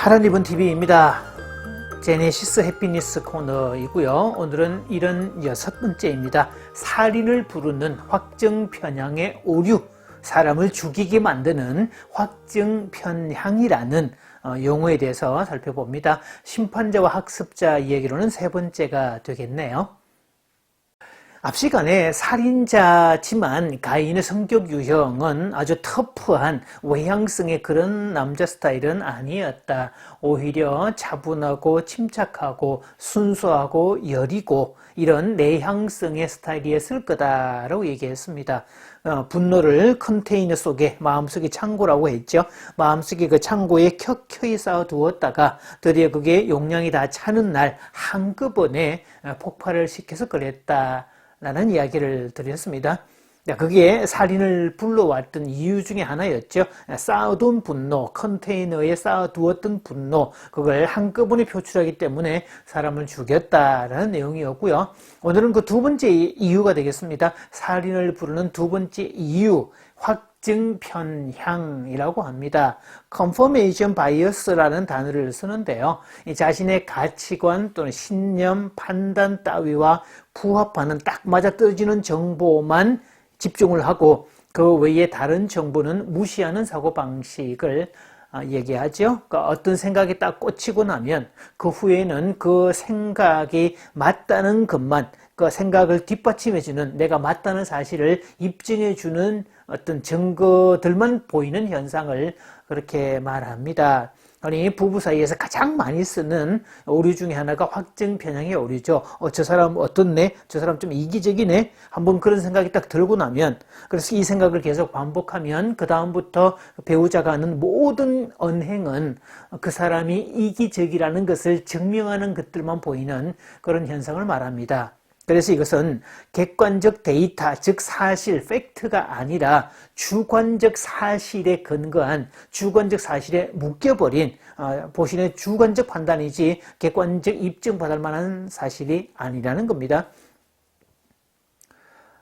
파란리본 TV입니다. 제네시스 해피니스 코너이고요. 오늘은 76번째입니다. 살인을 부르는 확정 편향의 오류, 사람을 죽이게 만드는 확정 편향이라는 용어에 대해서 살펴봅니다. 심판자와 학습자 이야기로는 세 번째가 되겠네요. 앞 시간에 살인자지만 가인의 성격 유형은 아주 터프한 외향성의 그런 남자 스타일은 아니었다. 오히려 차분하고 침착하고 순수하고 여리고 이런 내향성의 스타일이었을 거다라고 얘기했습니다. 분노를 컨테이너 속에 마음속에 창고라고 했죠. 마음속에 그 창고에 켜켜이 쌓아두었다가 드디어 그게 용량이 다 차는 날 한꺼번에 폭발을 시켜서 그랬다 라는 이야기를 드렸습니다. 그게 살인을 불러왔던 이유 중에 하나였죠. 쌓아둔 분노, 컨테이너에 쌓아두었던 분노, 그걸 한꺼번에 표출하기 때문에 사람을 죽였다라는 내용이었고요. 오늘은 그 두 번째 이유가 되겠습니다. 살인을 부르는 두 번째 이유, 확증 편향이라고 합니다. confirmation bias라는 단어를 쓰는데요. 자신의 가치관 또는 신념, 판단 따위와 부합하는 딱 맞아떨어지는 정보만 집중을 하고 그 외에 다른 정보는 무시하는 사고방식을 얘기하죠. 그러니까 어떤 생각이 딱 꽂히고 나면 그 후에는 그 생각이 맞다는 것만, 그 생각을 뒷받침해주는, 내가 맞다는 사실을 입증해주는 어떤 증거들만 보이는 현상을 그렇게 말합니다. 아니, 부부 사이에서 가장 많이 쓰는 오류 중에 하나가 확증 편향의 오류죠. 저 사람 어떻네? 저 사람 좀 이기적이네? 한번 그런 생각이 딱 들고 나면, 그래서 이 생각을 계속 반복하면 그 다음부터 배우자가 하는 모든 언행은 그 사람이 이기적이라는 것을 증명하는 것들만 보이는 그런 현상을 말합니다. 그래서 이것은 객관적 데이터, 즉 사실, 팩트가 아니라 주관적 사실에 근거한, 주관적 사실에 묶여버린 보신의 주관적 판단이지 객관적 입증받을 만한 사실이 아니라는 겁니다.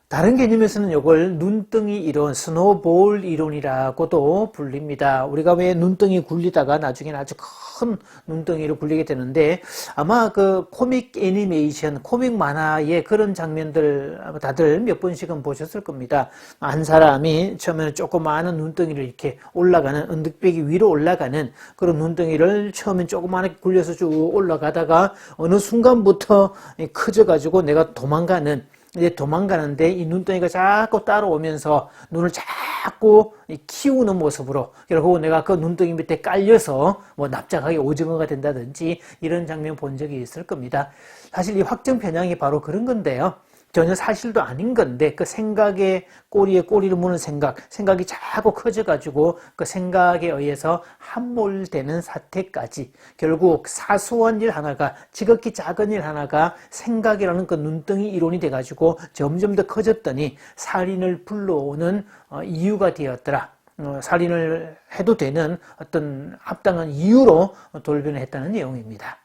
다른 개념에서는 이걸 눈덩이 이론, 스노볼 이론이라고도 불립니다. 우리가 왜 눈덩이 굴리다가 나중에는 아주 큰 눈덩이로 굴리게 되는데, 아마 그 코믹 애니메이션, 코믹 만화의 그런 장면들 다들 몇 번씩은 보셨을 겁니다. 한 사람이 처음에는 조그마한 눈덩이를 이렇게 올라가는, 언덕배기 위로 올라가는 그런 눈덩이를 처음엔 조그맣게 굴려서 쭉 올라가다가 어느 순간부터 커져가지고 내가 도망가는, 이제 도망가는데 이 눈덩이가 자꾸 따라오면서 눈을 자꾸 키우는 모습으로, 결국 내가 그 눈덩이 밑에 깔려서 뭐 납작하게 오징어가 된다든지 이런 장면 본 적이 있을 겁니다. 사실 이 확정 편향이 바로 그런 건데요. 전혀 사실도 아닌 건데 그 생각의 꼬리에 꼬리를 무는 생각이 자꾸 커져가지고 그 생각에 의해서 함몰되는 사태까지, 결국 사소한 일 하나가, 지극히 작은 일 하나가 생각이라는 그 눈덩이 이론이 돼가지고 점점 더 커졌더니 살인을 불러오는 이유가 되었더라. 살인을 해도 되는 어떤 합당한 이유로 돌변을 했다는 내용입니다.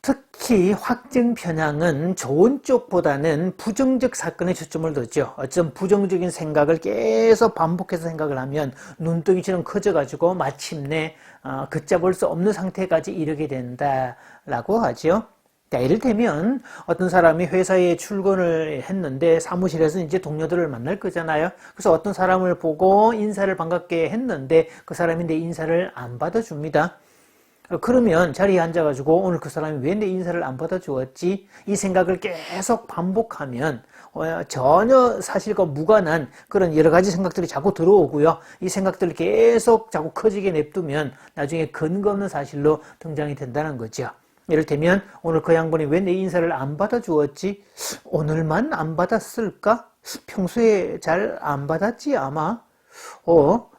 특히 확증 편향은 좋은 쪽보다는 부정적 사건에 초점을 두죠. 어떤 부정적인 생각을 계속 반복해서 생각을 하면 눈덩이처럼 커져가지고 마침내 걷잡을 수 없는 상태까지 이르게 된다라고 하죠. 자, 예를 들면 어떤 사람이 회사에 출근을 했는데 사무실에서 이제 동료들을 만날 거잖아요. 그래서 어떤 사람을 보고 인사를 반갑게 했는데 그 사람이 내 인사를 안 받아줍니다. 그러면 자리에 앉아가지고 오늘 그 사람이 왜 내 인사를 안 받아주었지? 이 생각을 계속 반복하면 전혀 사실과 무관한 그런 여러 가지 생각들이 자꾸 들어오고요. 이 생각들을 계속 자꾸 커지게 냅두면 나중에 근거 없는 사실로 등장이 된다는 거죠. 예를 들면 오늘 그 양반이 왜 내 인사를 안 받아주었지? 오늘만 안 받았을까? 평소에 잘 안 받았지 아마?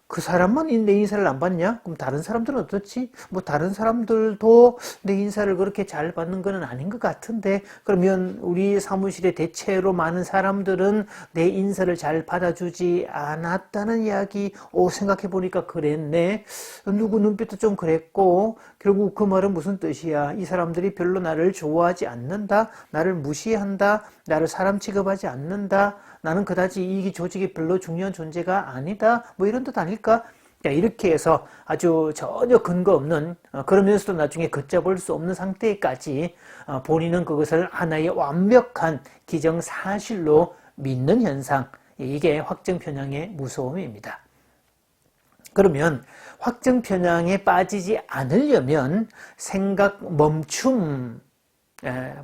그 사람만 내 인사를 안 받냐? 그럼 다른 사람들은 어떻지? 뭐 다른 사람들도 내 인사를 그렇게 잘 받는 건 아닌 것 같은데, 그러면 우리 사무실에 대체로 많은 사람들은 내 인사를 잘 받아주지 않았다는 이야기. 생각해 보니까 그랬네. 누구 눈빛도 좀 그랬고, 결국 그 말은 무슨 뜻이야? 이 사람들이 별로 나를 좋아하지 않는다? 나를 무시한다? 나를 사람 취급하지 않는다? 나는 그다지 이 조직이 별로 중요한 존재가 아니다? 뭐 이런 뜻 아닐까? 자, 이렇게 해서 아주 전혀 근거 없는 그러면서도 나중에 걷잡을 수 없는 상태까지 본인은 그것을 하나의 완벽한 기정사실로 믿는 현상, 이게 확정 편향의 무서움입니다. 그러면 확정 편향에 빠지지 않으려면 생각 멈춤,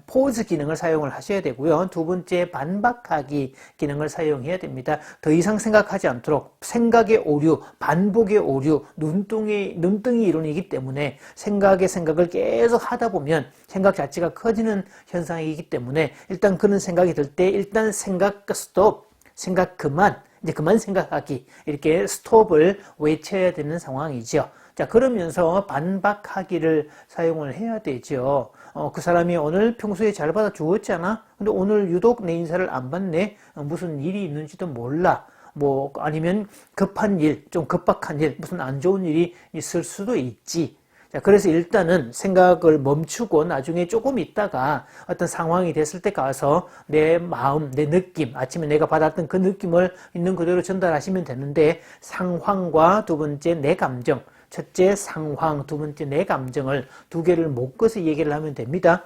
포즈 기능을 사용을 하셔야 되고요. 두 번째, 반박하기 기능을 사용해야 됩니다. 더 이상 생각하지 않도록 생각의 오류, 반복의 오류, 눈등이 이론이기 때문에 생각을 계속 하다 보면 생각 자체가 커지는 현상이기 때문에 일단 그런 생각이 들 때 일단 생각 스톱, 생각 그만, 이제 그만 생각하기, 이렇게 스톱을 외쳐야 되는 상황이죠. 자, 그러면서 반박하기를 사용을 해야 되죠. 그 사람이 오늘 평소에 잘 받아 주었잖아. 근데 오늘 유독 내 인사를 안 받네. 무슨 일이 있는지도 몰라. 뭐 아니면 급한 일, 좀 급박한 일, 무슨 안 좋은 일이 있을 수도 있지. 자, 그래서 일단은 생각을 멈추고 나중에 조금 있다가 어떤 상황이 됐을 때 가서 내 마음, 내 느낌, 아침에 내가 받았던 그 느낌을 있는 그대로 전달하시면 되는데, 상황과 두 번째 내 감정, 첫째 상황, 두 번째 내 감정을 두 개를 묶어서 얘기를 하면 됩니다.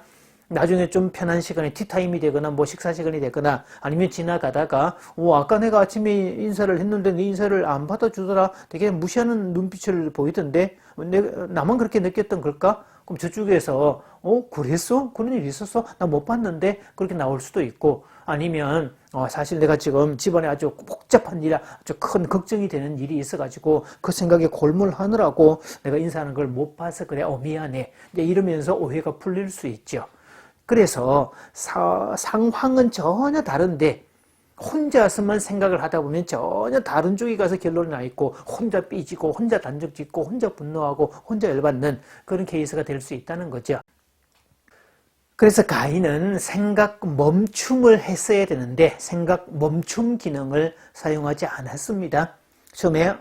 나중에 좀 편한 시간에 티타임이 되거나 뭐 식사 시간이 되거나 아니면 지나가다가 아까 내가 아침에 인사를 했는데 네 인사를 안 받아주더라, 되게 무시하는 눈빛을 보이던데 나만 그렇게 느꼈던 걸까? 그럼 저쪽에서 그랬어? 그런 일이 있었어? 나 못 봤는데, 그렇게 나올 수도 있고, 아니면 사실 내가 지금 집안에 아주 복잡한 일, 아주 큰 걱정이 되는 일이 있어가지고 그 생각에 골몰하느라고 내가 인사하는 걸 못 봐서 그래, 미안해, 이제 이러면서 오해가 풀릴 수 있죠. 그래서 상황은 전혀 다른데 혼자서만 생각을 하다 보면 전혀 다른 쪽에 가서 결론이 나 있고, 혼자 삐지고 혼자 단정 짓고 혼자 분노하고 혼자 열받는 그런 케이스가 될 수 있다는 거죠. 그래서 가인은 생각 멈춤을 했어야 되는데 생각 멈춤 기능을 사용하지 않았습니다. 처음에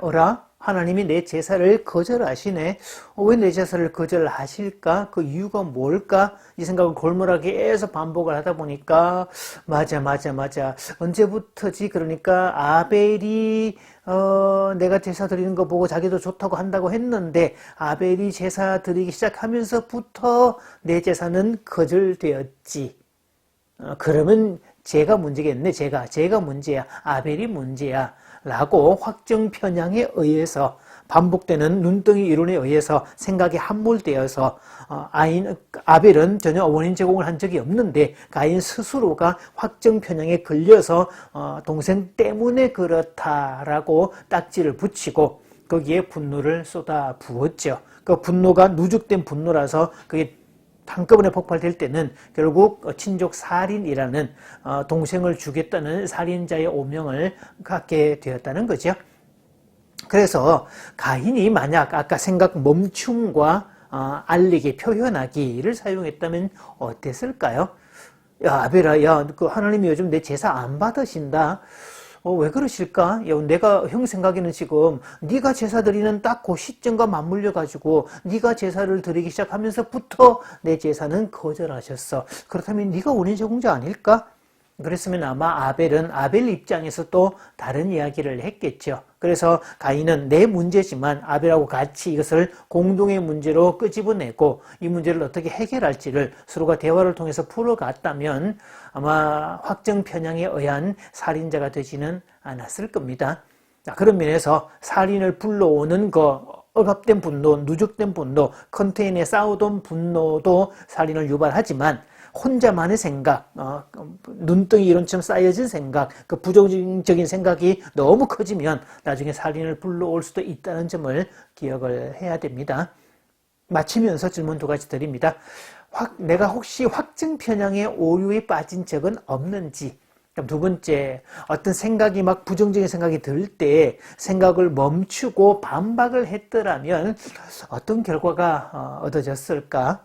하나님이 내 제사를 거절하시네. 왜 내 제사를 거절하실까? 그 이유가 뭘까? 이 생각을 골몰하게 계속 반복을 하다 보니까 맞아. 언제부터지? 그러니까 아벨이 내가 제사 드리는 거 보고 자기도 좋다고 한다고 했는데 아벨이 제사 드리기 시작하면서부터 내 제사는 거절되었지. 그러면 제가 문제겠네. 제가 문제야. 아벨이 문제야. 라고 확정 편향에 의해서, 반복되는 눈덩이 이론에 의해서 생각이 함몰되어서 아벨은 전혀 원인 제공을 한 적이 없는데 가인 스스로가 확정 편향에 걸려서 동생 때문에 그렇다라고 딱지를 붙이고 거기에 분노를 쏟아 부었죠. 그 분노가 누적된 분노라서 그게 한꺼번에 폭발될 때는 결국 친족 살인이라는 동생을 죽였다는 살인자의 오명을 갖게 되었다는 거죠. 그래서 가인이 만약 아까 생각 멈춤과 알리기, 표현하기를 사용했다면 어땠을까요? 야, 아벨아, 그 하나님이 요즘 내 제사 안 받으신다. 왜 그러실까? 내가 형 생각에는 지금 네가 제사 드리는 딱 그 시점과 맞물려 가지고 네가 제사를 드리기 시작하면서부터 내 제사는 거절하셨어. 그렇다면 네가 원인 제공자 아닐까? 그랬으면 아마 아벨은 아벨 입장에서 또 다른 이야기를 했겠죠. 그래서 가인은 내 문제지만 아벨하고 같이 이것을 공동의 문제로 끄집어내고 이 문제를 어떻게 해결할지를 서로가 대화를 통해서 풀어갔다면 아마 확정 편향에 의한 살인자가 되지는 않았을 겁니다. 그런 면에서 살인을 불러오는 억압된 분노, 누적된 분노, 컨테이너에 쌓아둔 분노도 살인을 유발하지만 혼자만의 생각, 눈덩이 이론처럼 쌓여진 생각, 그 부정적인 생각이 너무 커지면 나중에 살인을 불러올 수도 있다는 점을 기억을 해야 됩니다. 마치면서 질문 두 가지 드립니다. 내가 혹시 확증 편향의 오류에 빠진 적은 없는지. 그럼 두 번째, 어떤 생각이 막 부정적인 생각이 들 때 생각을 멈추고 반박을 했더라면 어떤 결과가 얻어졌을까?